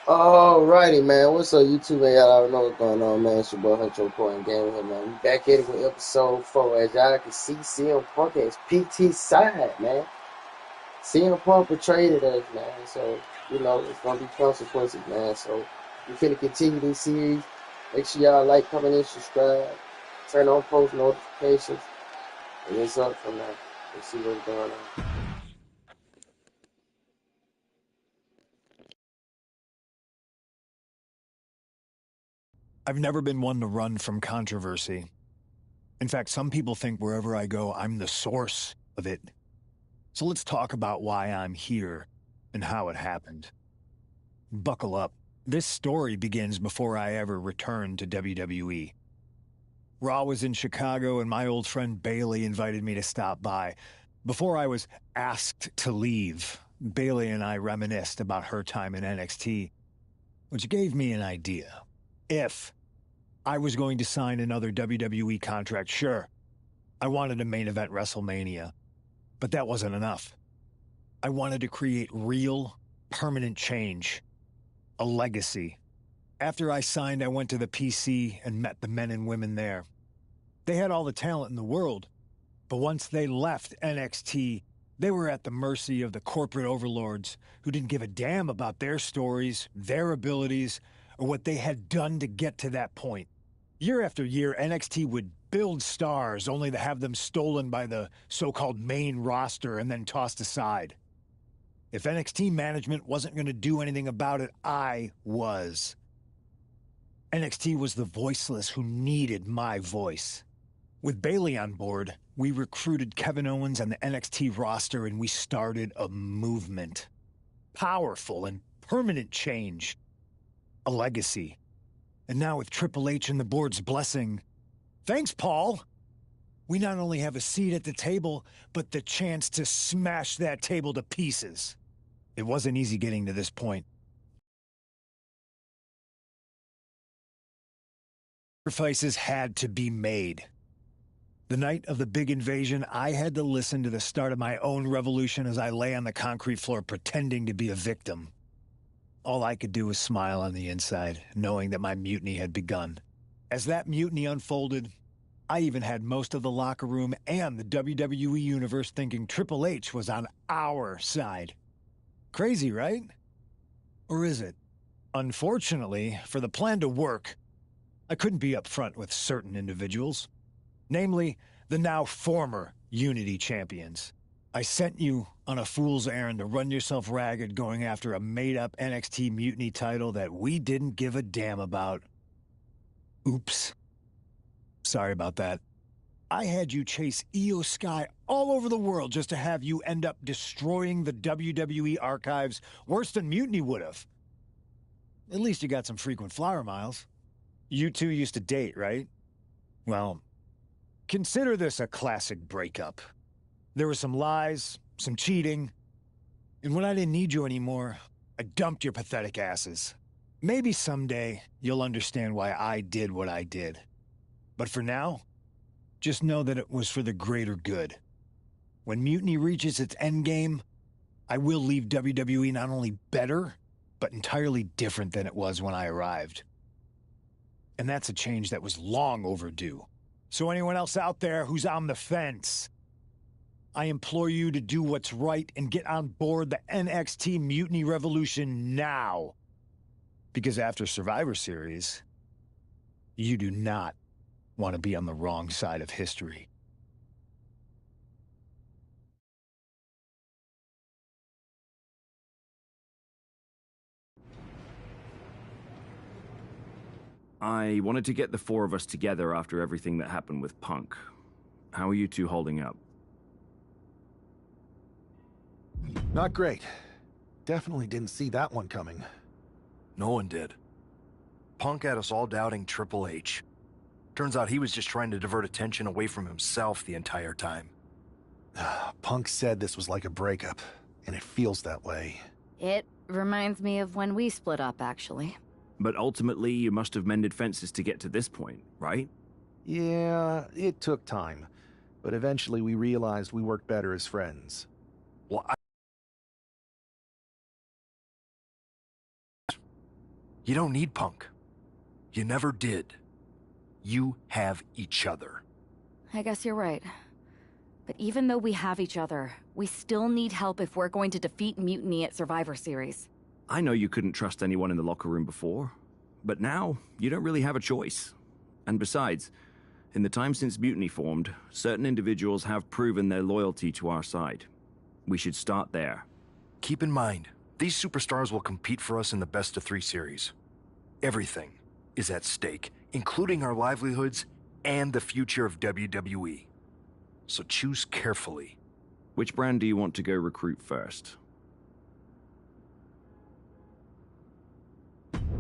Alrighty, man. What's up, YouTube? Man, y'all already know what's going on, man. It's your boy Huncho Point Game here, man. We back at it with episode 4. As y'all can see, CM Punk has picked his side, man. CM Punk betrayed us, man. So, it's going to be consequences, man. So, we finna continue this series. Make sure y'all like, comment, and subscribe. Turn on post notifications. And it's up from now. Let's see what's going on. I've never been one to run from controversy. In fact, some people think wherever I go, I'm the source of it. So let's talk about why I'm here and how it happened. Buckle up. This story begins before I ever returned to WWE. Raw was in Chicago and my old friend Bailey invited me to stop by. Before I was asked to leave, Bailey and I reminisced about her time in NXT, which gave me an idea. If I was going to sign another WWE contract, sure. I wanted a main event WrestleMania, but that wasn't enough. I wanted to create real, permanent change. A legacy. After I signed, I went to the PC and met the men and women there. They had all the talent in the world, but once they left NXT, they were at the mercy of the corporate overlords who didn't give a damn about their stories, their abilities, or what they had done to get to that point. Year after year, NXT would build stars only to have them stolen by the so-called main roster and then tossed aside. If NXT management wasn't going to do anything about it, I was. NXT was the voiceless who needed my voice. With Bailey on board, we recruited Kevin Owens and the NXT roster and we started a movement. Powerful and permanent change. A legacy. And now with Triple H and the board's blessing, thanks, Paul! We not only have a seat at the table, but the chance to smash that table to pieces. It wasn't easy getting to this point. Sacrifices had to be made. The night of the big invasion, I had to listen to the start of my own revolution as I lay on the concrete floor pretending to be a victim. All I could do was smile on the inside, knowing that my mutiny had begun. As that mutiny unfolded, I even had most of the locker room and the WWE Universe thinking Triple H was on our side. Crazy, right? Or is it? Unfortunately, for the plan to work, I couldn't be upfront with certain individuals. Namely, the now former Unity champions. I sent you on a fool's errand to run yourself ragged going after a made-up NXT Mutiny title that we didn't give a damn about. Oops. Sorry about that. I had you chase Io Sky all over the world just to have you end up destroying the WWE archives worse than Mutiny would have. At least you got some frequent flyer miles. You two used to date, right? Well, consider this a classic breakup. There were some lies, some cheating, and when I didn't need you anymore, I dumped your pathetic asses. Maybe someday you'll understand why I did what I did. But for now, just know that it was for the greater good. When Mutiny reaches its endgame, I will leave WWE not only better, but entirely different than it was when I arrived. And that's a change that was long overdue. So anyone else out there who's on the fence, I implore you to do what's right and get on board the NXT Mutiny Revolution now. Because after Survivor Series, you do not want to be on the wrong side of history. I wanted to get the four of us together after everything that happened with Punk. How are you two holding up? Not great. Definitely didn't see that one coming. No one did. Punk had us all doubting Triple H. Turns out he was just trying to divert attention away from himself the entire time. Punk said this was like a breakup, and it feels that way. It reminds me of when we split up, actually. But ultimately, you must have mended fences to get to this point, right? Yeah, it took time. But eventually we realized we worked better as friends. Well, You don't need Punk. You never did. You have each other. I guess you're right. But even though we have each other, we still need help if we're going to defeat Mutiny at Survivor Series. I know you couldn't trust anyone in the locker room before, but now you don't really have a choice. And besides, in the time since Mutiny formed, certain individuals have proven their loyalty to our side. We should start there. Keep in mind, these superstars will compete for us in the best-of-3 series. Everything is at stake, including our livelihoods and the future of WWE. So choose carefully. Which brand do you want to go recruit first?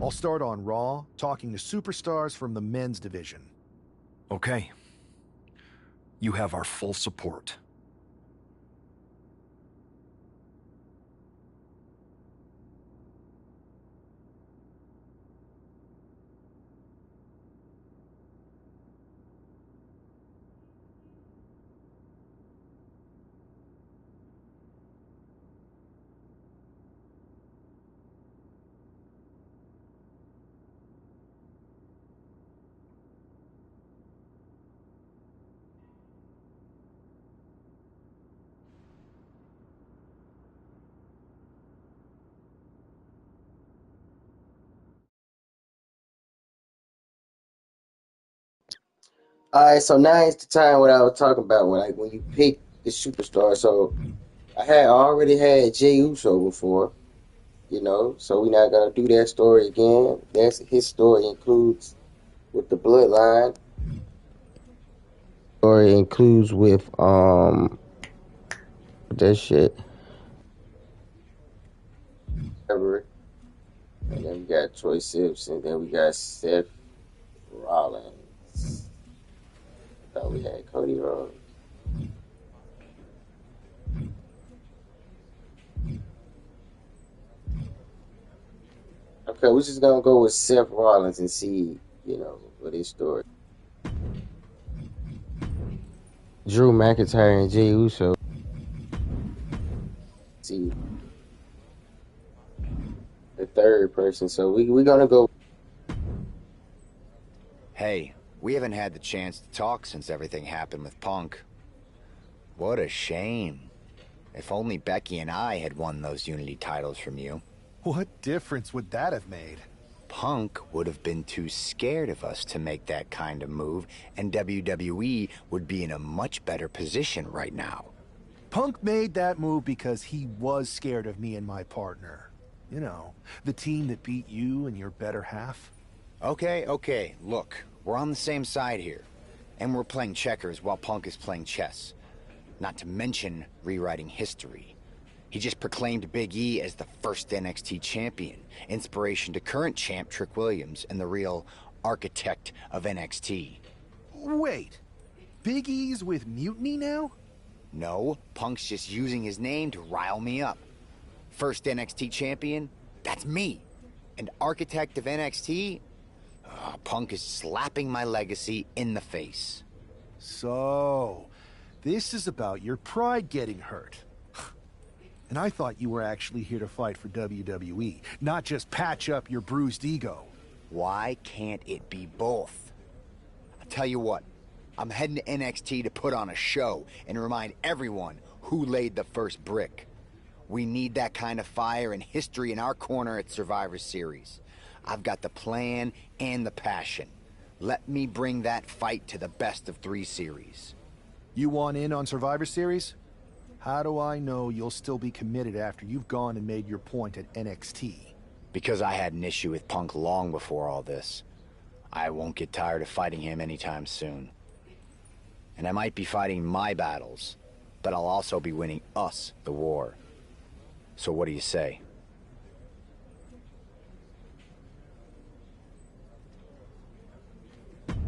I'll start on Raw, talking to superstars from the men's division. Okay. You have our full support. Alright, so now it's the time what I was talking about when you pick the superstar. So I already had Jey Uso before, so we're not gonna do that story again. That's his story includes with the bloodline. Story includes with that shit. Whatever. And then we got Troy Sips, and then we got Seth Rollins. I thought we had Cody Rhodes. Okay, we're just gonna go with Seth Rollins and see, what his story. Drew McIntyre and Jey Uso. See the third person, so we're gonna go. Hey, we haven't had the chance to talk since everything happened with Punk. What a shame. If only Becky and I had won those Unity titles from you. What difference would that have made? Punk would have been too scared of us to make that kind of move, and WWE would be in a much better position right now. Punk made that move because he was scared of me and my partner. The team that beat you and your better half. Okay, look, we're on the same side here. And we're playing checkers while Punk is playing chess. Not to mention rewriting history. He just proclaimed Big E as the first NXT champion, inspiration to current champ Trick Williams and the real architect of NXT. Wait, Big E's with Mutiny now? No, Punk's just using his name to rile me up. First NXT champion? That's me. And architect of NXT? Punk is slapping my legacy in the face. So, this is about your pride getting hurt. And I thought you were actually here to fight for WWE, not just patch up your bruised ego. Why can't it be both? I'll tell you what, I'm heading to NXT to put on a show and remind everyone who laid the first brick. We need that kind of fire and history in our corner at Survivor Series. I've got the plan and the passion. Let me bring that fight to the best-of-3 series. You want in on Survivor Series? How do I know you'll still be committed after you've gone and made your point at NXT? Because I had an issue with Punk long before all this. I won't get tired of fighting him anytime soon. And I might be fighting my battles, but I'll also be winning us the war. So what do you say?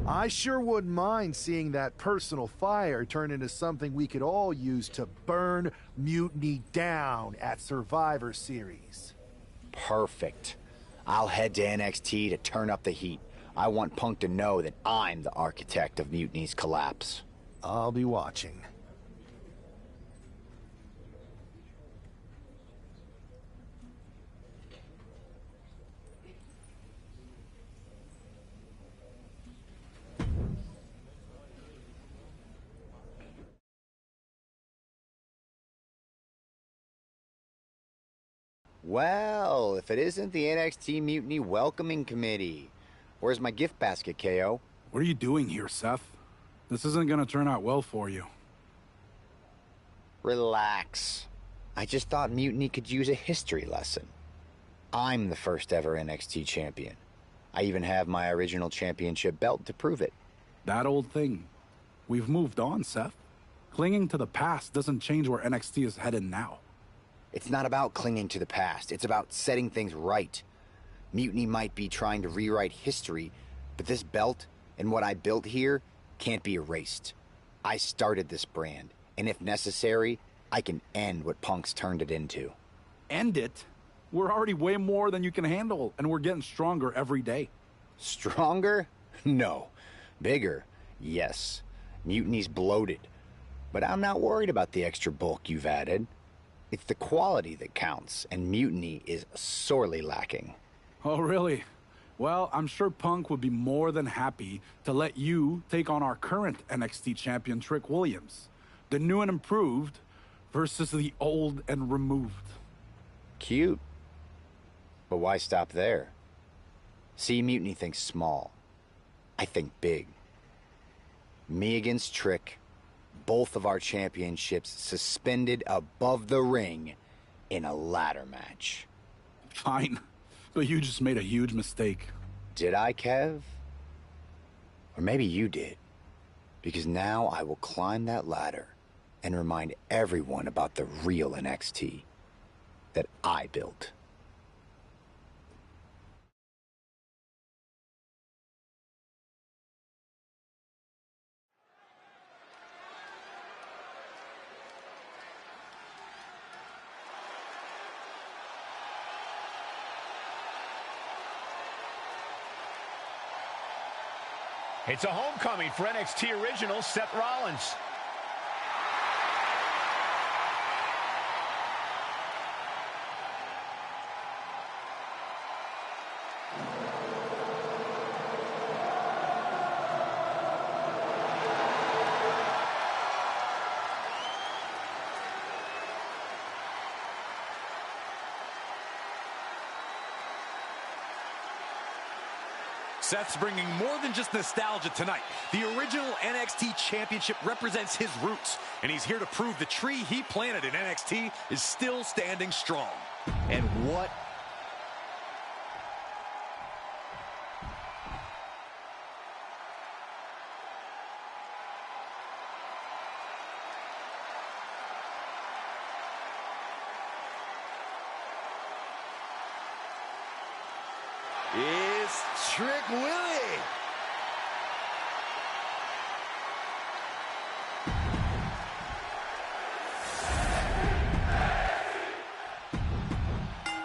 I sure wouldn't mind seeing that personal fire turn into something we could all use to burn Mutiny down at Survivor Series. Perfect. I'll head to NXT to turn up the heat. I want Punk to know that I'm the architect of Mutiny's collapse. I'll be watching. Well, if it isn't the NXT Mutiny Welcoming Committee. Where's my gift basket, KO? What are you doing here, Seth? This isn't gonna turn out well for you. Relax. I just thought Mutiny could use a history lesson. I'm the first ever NXT champion. I even have my original championship belt to prove it. That old thing. We've moved on, Seth. Clinging to the past doesn't change where NXT is headed now. It's not about clinging to the past. It's about setting things right. Mutiny might be trying to rewrite history, but this belt and what I built here can't be erased. I started this brand, and if necessary, I can end what Punk's turned it into. End it? We're already way more than you can handle, and we're getting stronger every day. Stronger? No. Bigger? Yes. Mutiny's bloated. But I'm not worried about the extra bulk you've added. It's the quality that counts, and Mutiny is sorely lacking. Oh, really? Well, I'm sure Punk would be more than happy to let you take on our current NXT champion, Trick Williams. The new and improved versus the old and removed. Cute. But why stop there? See, Mutiny thinks small. I think big. Me against Trick. Both of our championships suspended above the ring in a ladder match. Fine, but you just made a huge mistake. Did I, Kev? Or maybe you did. Because now I will climb that ladder and remind everyone about the real NXT that I built. It's a homecoming for NXT original Seth Rollins. Seth's bringing more than just nostalgia tonight. The original NXT Championship represents his roots, and he's here to prove the tree he planted in NXT is still standing strong. And what is Trick Willie.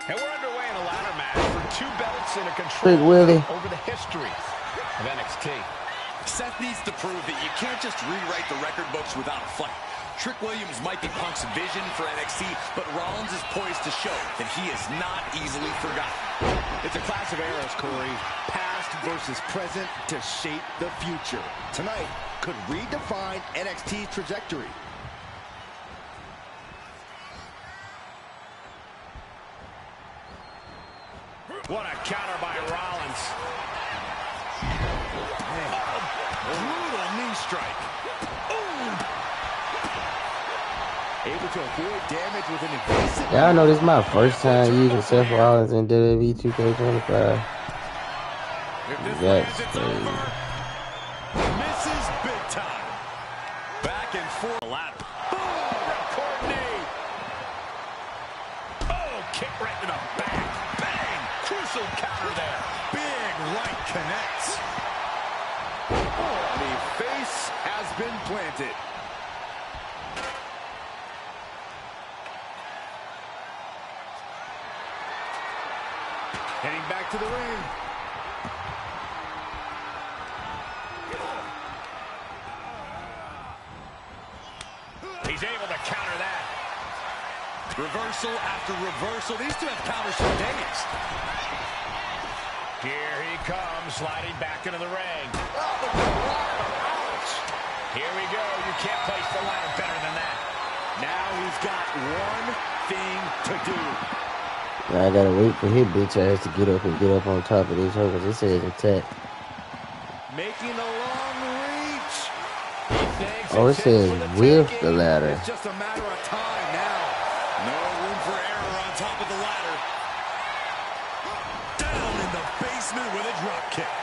And we're underway in a ladder match for 2 belts and a Trick control Willie. over the history of NXT. Seth needs to prove that you can't just rewrite the record books without a fight. Trick Williams might be Punk's vision for NXT, but Rollins is poised to show that he is not easily forgotten. It's a clash of eras, Corey. Past versus present to shape the future. Tonight could redefine NXT's trajectory. What a counter by Rollins. Brutal knee strike. Ooh. Able to avoid damage with an invasive. Yeah, I know this is my first time using Seth Rollins in WWE2k25. That's crazy. Misses big time. Back and forth. Ladder. Record knee. Oh, kick right to the back. Bang. Crucial counter there. Big right connects. Oh, the face has been planted. Heading back to the ring. He's able to counter that. Reversal after reversal. These two have counters for days. Here he comes, sliding back into the ring. Oh, ouch. Here we go. You can't place the ladder better than that. Now he's got one thing to do. Now I gotta wait for his bitch ass to get up on top of this hoe, because it says attack. Making a long reach. He thinks Oh, it it's his says for the with the taking. ladder. It's just a matter of time now. No room for error on top of the ladder. Down in the basement with a drop kick.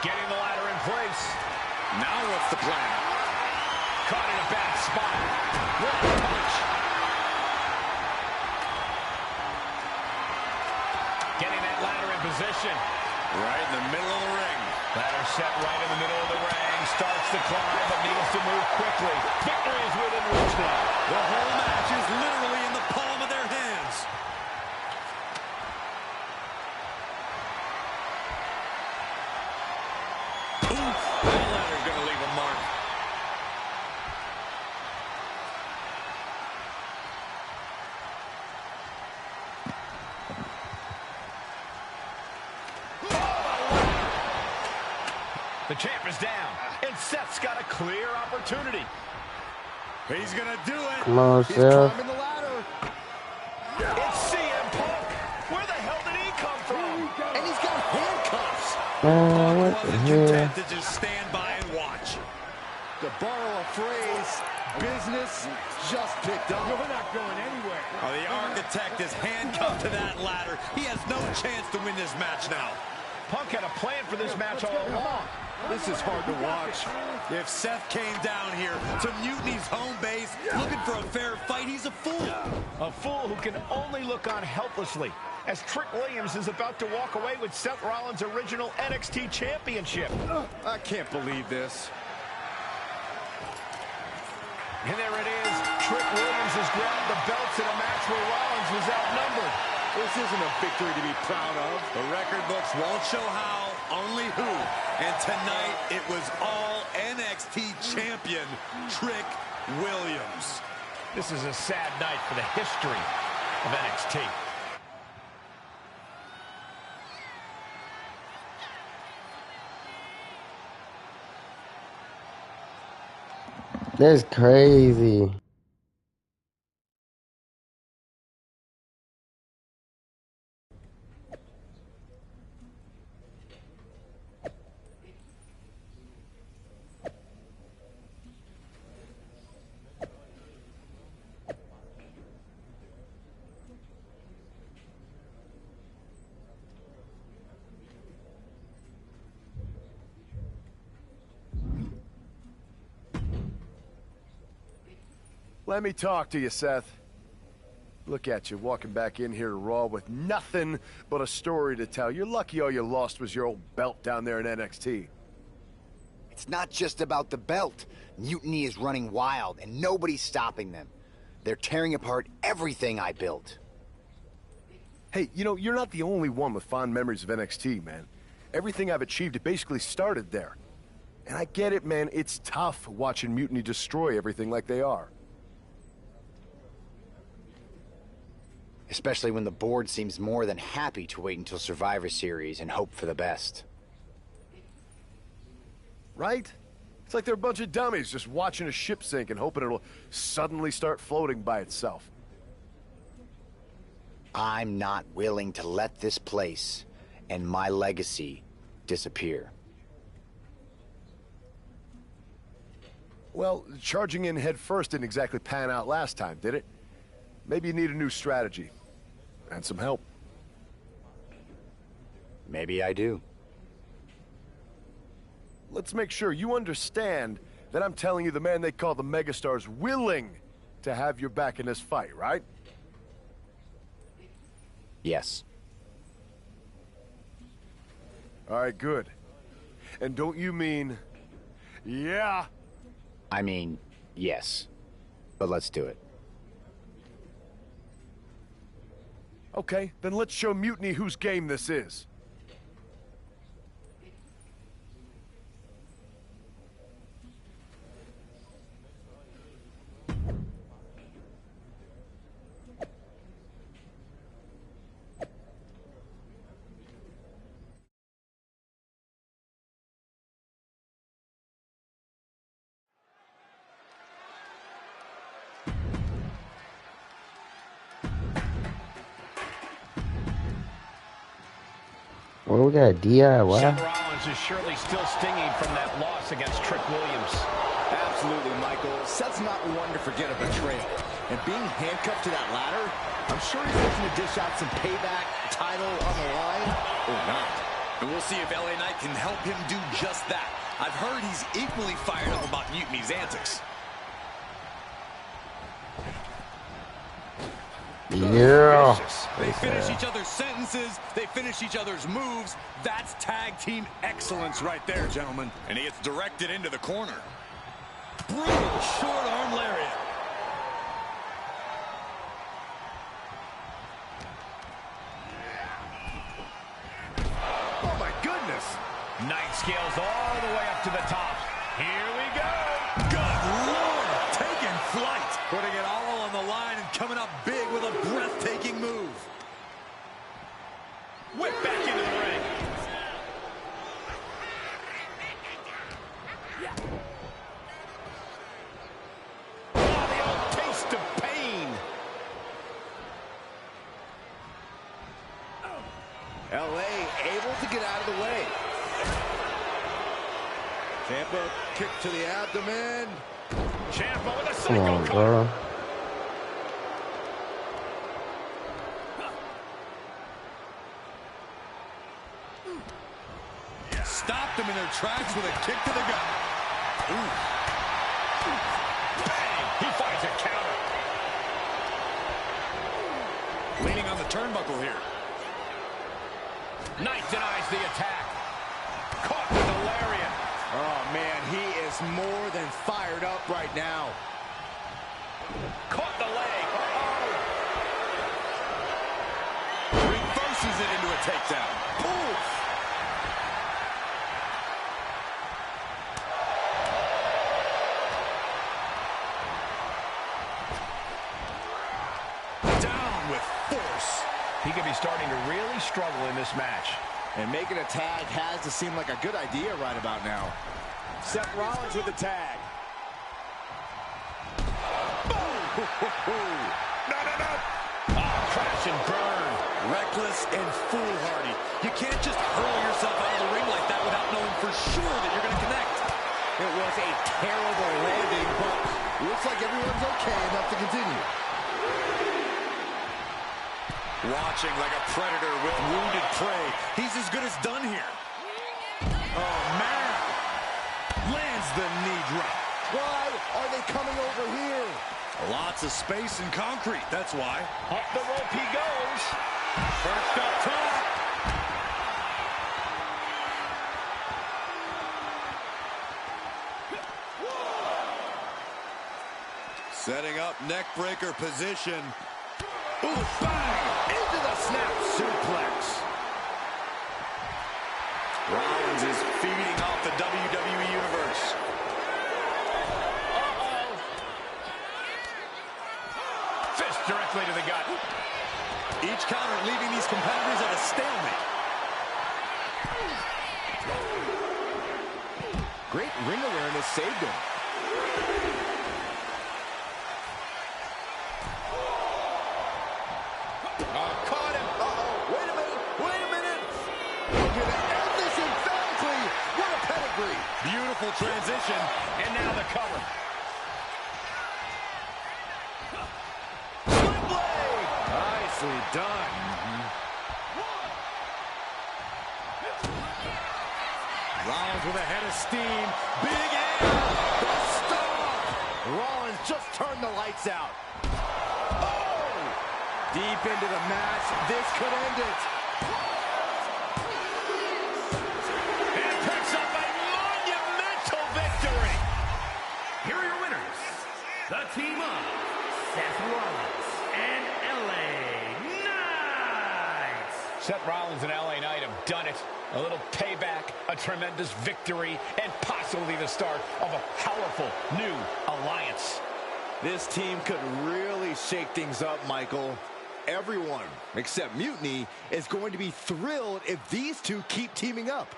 Getting the ladder in place. Now what's the plan? Caught in a bad spot. What a punch. Getting that ladder in position. Right in the middle of the ring. Ladder set right in the middle of the ring. Starts to climb, but needs to move quickly. Victory is within reach now. The whole match is literally in the palm of their hands. Oof, that ladder's going to leave a mark. The champ is down, and Seth's got a clear opportunity. He's going to do it. Come on, He's Seth. climbing the ladder. It's CM Punk. Where the hell did he come from? And he's got handcuffs. Man, what the Wasn't hell? content to just stand by and watch. To borrow a phrase, business just picked up. You're not going anywhere. Oh, the architect is handcuffed to that ladder. He has no chance to win this match now. Punk had a plan for this match all along. This is hard to watch. If Seth came down here to Mutiny's home base looking for a fair fight, he's a fool. A fool who can only look on helplessly as Trick Williams is about to walk away with Seth Rollins' original NXT Championship. I can't believe this. And there it is. Trick Williams has grabbed the belts in a match where Rollins was outnumbered. This isn't a victory to be proud of. The record books won't show how, only who. And tonight, it was all NXT champion Trick Williams. This is a sad night for the history of NXT. That's crazy. Let me talk to you, Seth. Look at you, walking back in here to Raw with nothing but a story to tell. You're lucky all you lost was your old belt down there in NXT. It's not just about the belt. Mutiny is running wild, and nobody's stopping them. They're tearing apart everything I built. Hey, you know, you're not the only one with fond memories of NXT, man. Everything I've achieved, it basically started there. And I get it, man. It's tough watching Mutiny destroy everything like they are. Especially when the board seems more than happy to wait until Survivor Series and hope for the best. Right? It's like they're a bunch of dummies just watching a ship sink and hoping it'll suddenly start floating by itself. I'm not willing to let this place and my legacy disappear. Well, charging in head first didn't exactly pan out last time, did it? Maybe you need a new strategy. And some help. Maybe I do. Let's make sure you understand that I'm telling you the man they call the megastar's willing to have your back in this fight, right? Yes. All right, good. And don't you mean, yeah? I mean, yes. But let's do it. Okay, then let's show Mutiny whose game this is. Well, we got a DIY. Seth Rollins is surely still stinging from that loss against Trick Williams. Absolutely, Michael. Seth's not one to forget a betrayal. And being handcuffed to that ladder, I'm sure he's looking to dish out some payback, title on the line, or not. And we'll see if LA Knight can help him do just that. I've heard he's equally fired up about Mutiny's antics. Yeah. They finish each other's sentences. They finish each other's moves. That's tag team excellence right there, gentlemen. And he gets directed into the corner. Brutal short arm lariat. Oh, my goodness. Knight scales all the way up to the top. Here we go. Good Lord, taking flight. Putting it all on the line and coming up big with a breathtaking move. Whip back into the ring. Oh, the old taste of pain. LA able to get out of the way. Ciampa kick to the abdomen. Ciampa with a Come psycho on, cover. bro. Stopped them in their tracks with a kick to the gut. Ooh. Bang! He finds a counter. Leaning on the turnbuckle here. Knight denies the attack. Caught with a lariat. Oh, man, he is more than fired up right now. Caught the leg. Reverses it into a takedown. Ooh. Down with force. He could be starting to really struggle in this match. And making a tag has to seem like a good idea right about now. Seth Rollins with the tag. No, no, no. Crash and burn. Reckless and foolhardy. You can't just hurl yourself out of the ring like that without knowing for sure that you're going to connect. It was a terrible landing, but looks like everyone's okay enough to continue. Watching like a predator with wounded prey. He's as good as done here. Oh, man. Lands the knee drop. Why are they coming over here? Lots of space and concrete, that's why. Up the rope he goes. First up top. Setting up neck breaker position. Ooh, bang! Into the snap suplex. Rollins is feeding off the WWE Universe. Fist directly to the gut. Each counter leaving these competitors at a stalemate. Great ring awareness saved him. Caught him. Wait a minute. Wait a minute. We're going to end this emphatically. What a pedigree. Beautiful transition. And now the cover. Nicely done. Rollins with a head of steam. Big air. The stomp. Rollins just turned the lights out. Oh! Deep into the match. This could end it. And picks up a monumental victory. Here are your winners. The team of Seth Rollins and LA Knight. Seth Rollins and LA Knight have done it. A little payback, a tremendous victory, and possibly the start of a powerful new alliance. This team could really shake things up, Michael. Everyone, except Mutiny, is going to be thrilled if these two keep teaming up.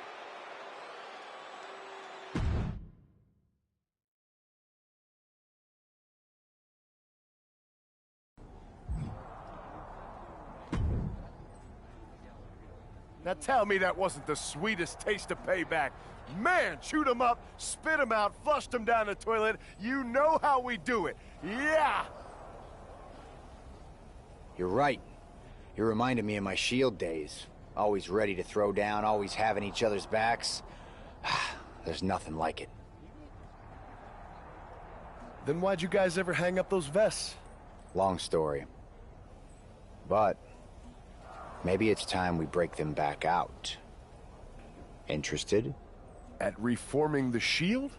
Now tell me that wasn't the sweetest taste of payback. Man, chewed him up, spit him out, flushed him down the toilet. You know how we do it. Yeah! You're right. You reminded me of my Shield days. Always ready to throw down, always having each other's backs. There's nothing like it. Then why'd you guys ever hang up those vests? Long story. But maybe it's time we break them back out. Interested? At reforming the Shield?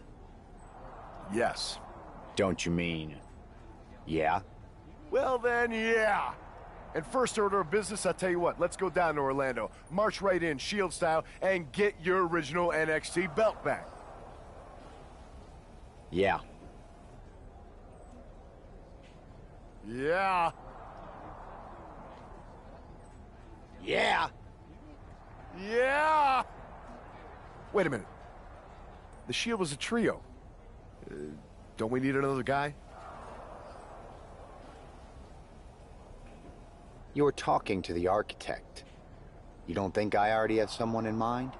Yes. Don't you mean... yeah? Well then, yeah. And first order of business, I'll tell you what, let's go down to Orlando, march right in, Shield style, and get your original NXT belt back. Yeah. Yeah. Yeah! Yeah! Wait a minute. The Shield was a trio. Don't we need another guy? You were talking to the architect. You don't think I already have someone in mind?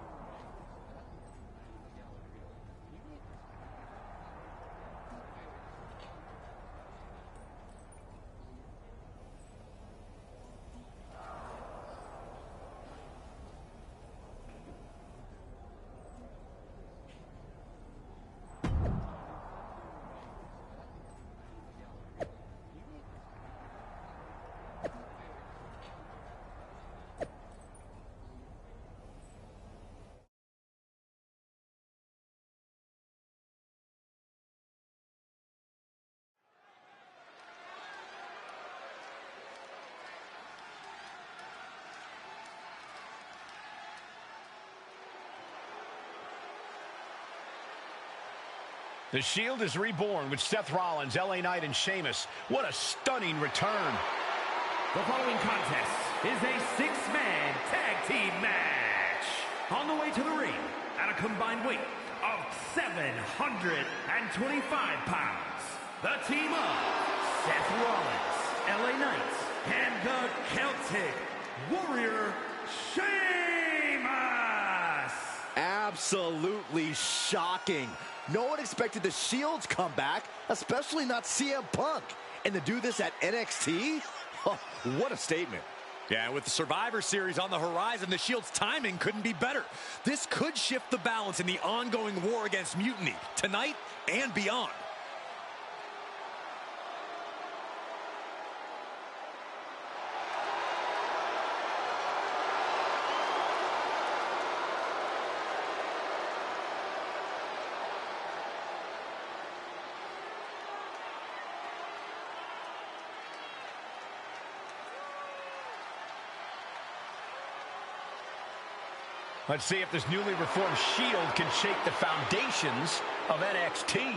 The Shield is reborn with Seth Rollins, LA Knight, and Sheamus. What a stunning return. The following contest is a six-man tag team match. On the way to the ring, at a combined weight of 725 pounds, the team of Seth Rollins, LA Knight, and the Celtic Warrior, Sheamus. Absolutely shocking. No one expected the Shield's comeback, especially not CM Punk. And to do this at NXT? Oh, what a statement. Yeah, with the Survivor Series on the horizon, the Shield's timing couldn't be better. This could shift the balance in the ongoing war against Mutiny, tonight and beyond. Let's see if this newly reformed Shield can shake the foundations of NXT.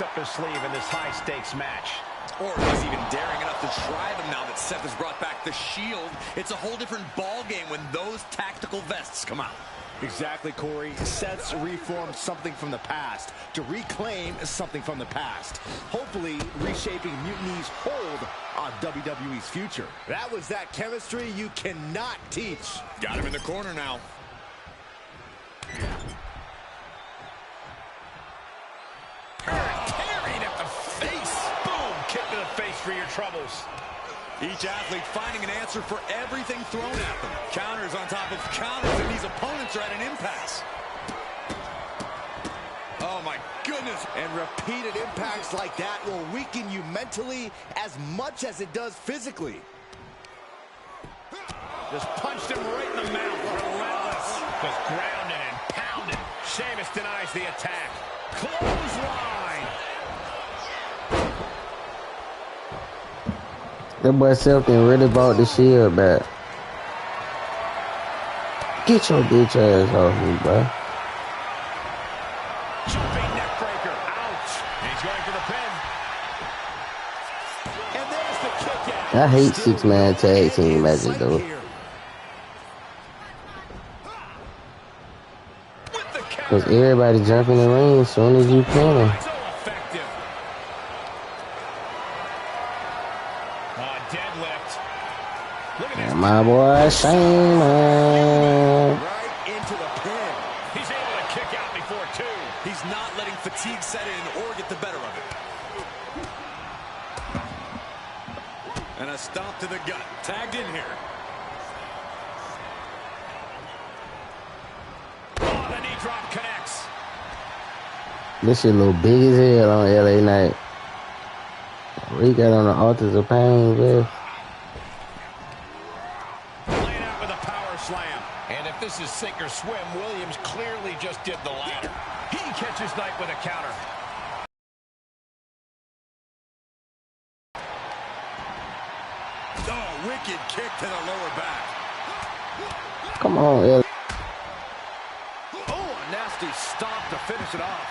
Up his sleeve in this high-stakes match. Or he's even daring enough to try them now that Seth has brought back the Shield. It's a whole different ballgame when those tactical vests come out. Exactly, Corey. Seth's reformed something from the past to reclaim something from the past. Hopefully reshaping Mutiny's hold on WWE's future. That was that chemistry you cannot teach. Got him in the corner now. Tearing at the face. Boom, kick to the face for your troubles. Each athlete finding an answer for everything thrown at them. Counters on top of counters, and these opponents are at an impasse. Oh, my goodness. And repeated impacts like that will weaken you mentally as much as it does physically. Just punched him right in the mouth. Relentless. Just grounded and pounded. Sheamus denies the attack. Clothesline. That boy Selton really brought the Shield back. Get your bitch ass off me, bro. Jumping neck breaker. Ouch. He's going for the pin. And there's the kick out. I hate 6-man tag team matches though. Cause everybody jump in the ring as soon as you can. And my boy Shane, man. Right into the pin. He's able to kick out before two. He's not letting fatigue set in or get the better of it. And a stomp to the gut. Tagged in here. Oh, the knee drop connects. This shit look big as hell on LA Night. We got on the Altars of Pain vest. Laying out with a power slam. And if this is sink or swim, Williams clearly just did the latter. He catches Knight with a counter. Oh, wicked kick to the lower back. Come on, LA. Oh, a nasty stomp to finish it off.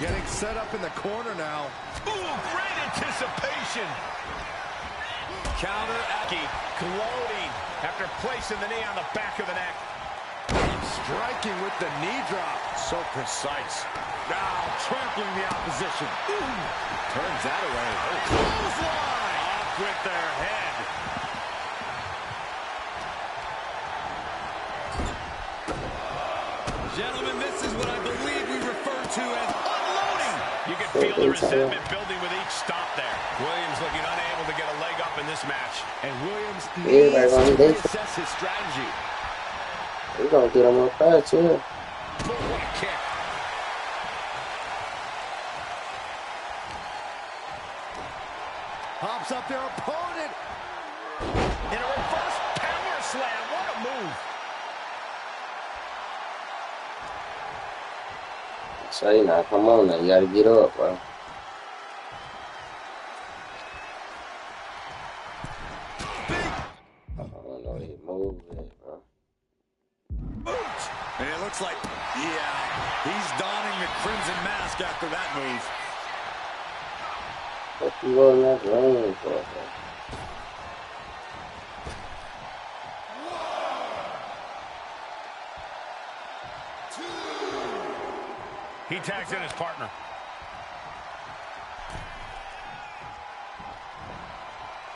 Getting set up in the corner now. Ooh, great anticipation. Counter Aki gloating after placing the knee on the back of the neck. Striking with the knee drop. So precise. Now trampling the opposition. Ooh. Turns that away. Oh, clothesline. Off with their head. Gentlemen, this is what I believe we refer to as unloading. You can feel the resentment building with each stop there. Williams looking unable to get a leg up in this match. And Williams needs to reassess his strategy. We're gonna get him on fire too. What a kick. Pops up their opponent. In a reverse power slam. What a move. Say now, come on now, you gotta get up, bro. I don't know he moved it, bro. And it looks like, yeah, he's donning the crimson mask after that move. What you rolling that ring for, bro? He tags in his partner.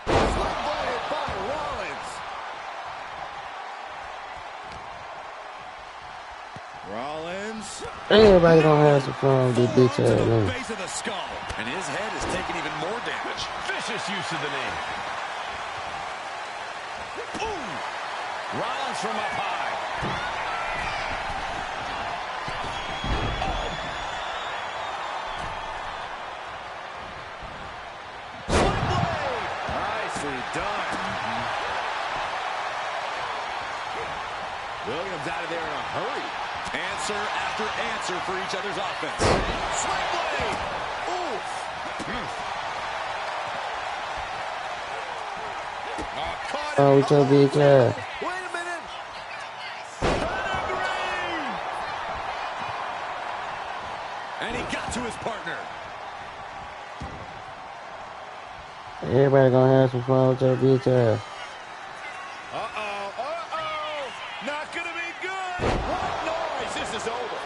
Slam-bladed by Rollins. Rollins. Everybody gonna have some fun with this bitch ass To the nigga. base of the skull. And his head is taking even more damage. Vicious use of the knee. Ooh. Rollins from up high. Done. Williams out of there in a hurry. Answer after answer for each other's offense. Sling blade. Oof. Oh, we told bitch ass. Wait a minute. And he got to his partner. Everybody gonna have some fun with your bitch ass. Not gonna be good. What noise? This is over.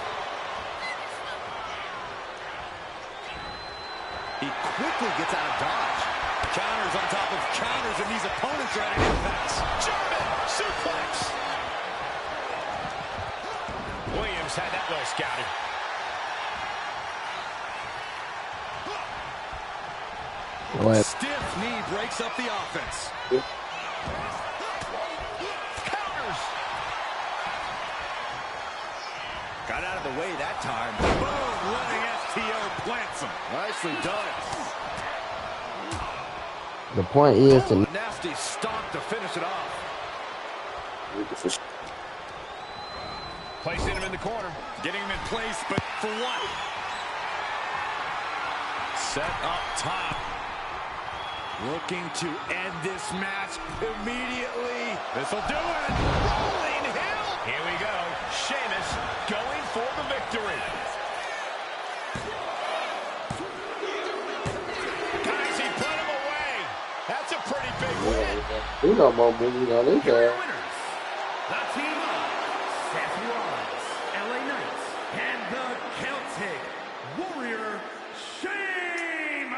He quickly gets out of dodge. Counters on top of counters, and these opponents are at an impasse. German suplex. Williams had that well scouted. What? Stiff knee breaks up the offense. Counters. Got out of the way that time. Boom, running STO plants him. Nicely done. The point is to Nasty stomp to finish it off. Placing him in the corner. Getting him in place, but for what? Set up top. Looking to end this match immediately. This'll do it. Rolling hill. Here we go. Sheamus going for the victory. We know more movies on this Here are your guy. winners. The team of Seth Rollins, LA Knight, and the Celtic Warrior, Sheamus.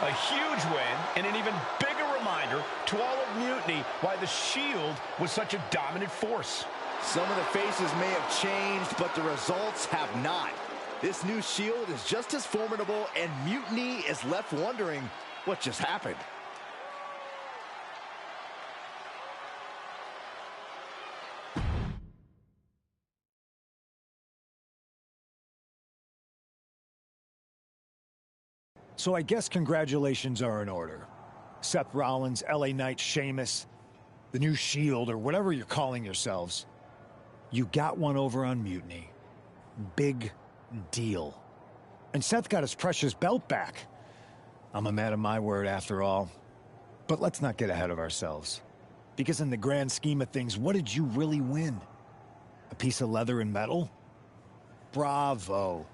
A huge win and an even bigger reminder to all of Mutiny why the Shield was such a dominant force. Some of the faces may have changed, but the results have not. This new Shield is just as formidable, and Mutiny is left wondering what just happened. So I guess congratulations are in order. Seth Rollins, LA Knight, Sheamus, the new Shield, or whatever you're calling yourselves. You got one over on Mutiny. Big deal. And Seth got his precious belt back. I'm a man of my word after all. But let's not get ahead of ourselves. Because in the grand scheme of things, what did you really win? A piece of leather and metal? Bravo.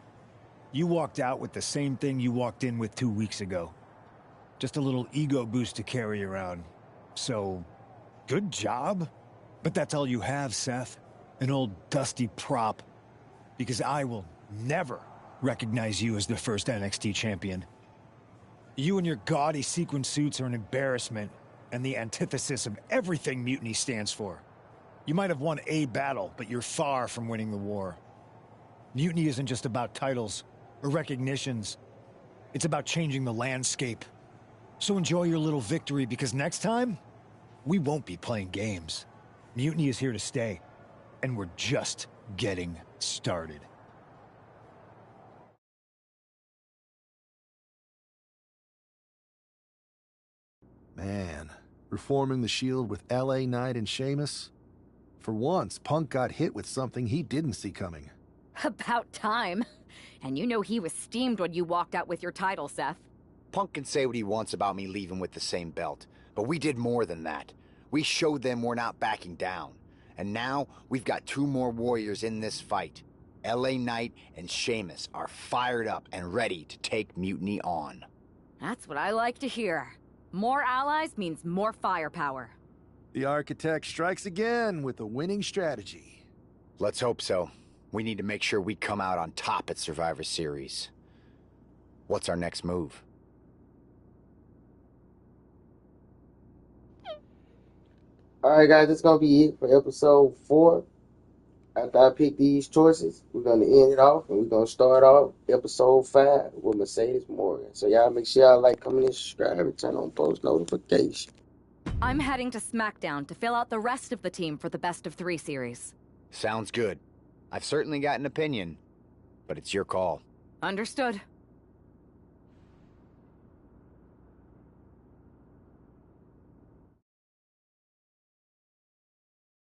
You walked out with the same thing you walked in with 2 weeks ago. Just a little ego boost to carry around. So, good job. But that's all you have, Seth. An old dusty prop. Because I will never recognize you as the first NXT champion. You and your gaudy sequin suits are an embarrassment and the antithesis of everything Mutiny stands for. You might have won a battle, but you're far from winning the war. Mutiny isn't just about titles or recognitions. It's about changing the landscape. So enjoy your little victory, because next time, we won't be playing games. Mutiny is here to stay, and we're just getting started. Man, reforming the Shield with LA Knight and Sheamus? For once, Punk got hit with something he didn't see coming. About time. And you know he was steamed when you walked out with your title, Seth. Punk can say what he wants about me leaving with the same belt, but we did more than that. We showed them we're not backing down. And now, we've got 2 more warriors in this fight. LA Knight and Sheamus are fired up and ready to take Mutiny on. That's what I like to hear. More allies means more firepower. The architect strikes again with a winning strategy. Let's hope so. We need to make sure we come out on top at Survivor Series. What's our next move? Alright guys, that's gonna be it for episode 4. After I pick these choices, we're gonna end it off and we're gonna start off episode 5 with Mercedes Morgan. So y'all make sure y'all like, comment, and subscribe, and turn on post notifications. I'm heading to SmackDown to fill out the rest of the team for the Best of 3 series. Sounds good. I've certainly got an opinion, but it's your call. Understood.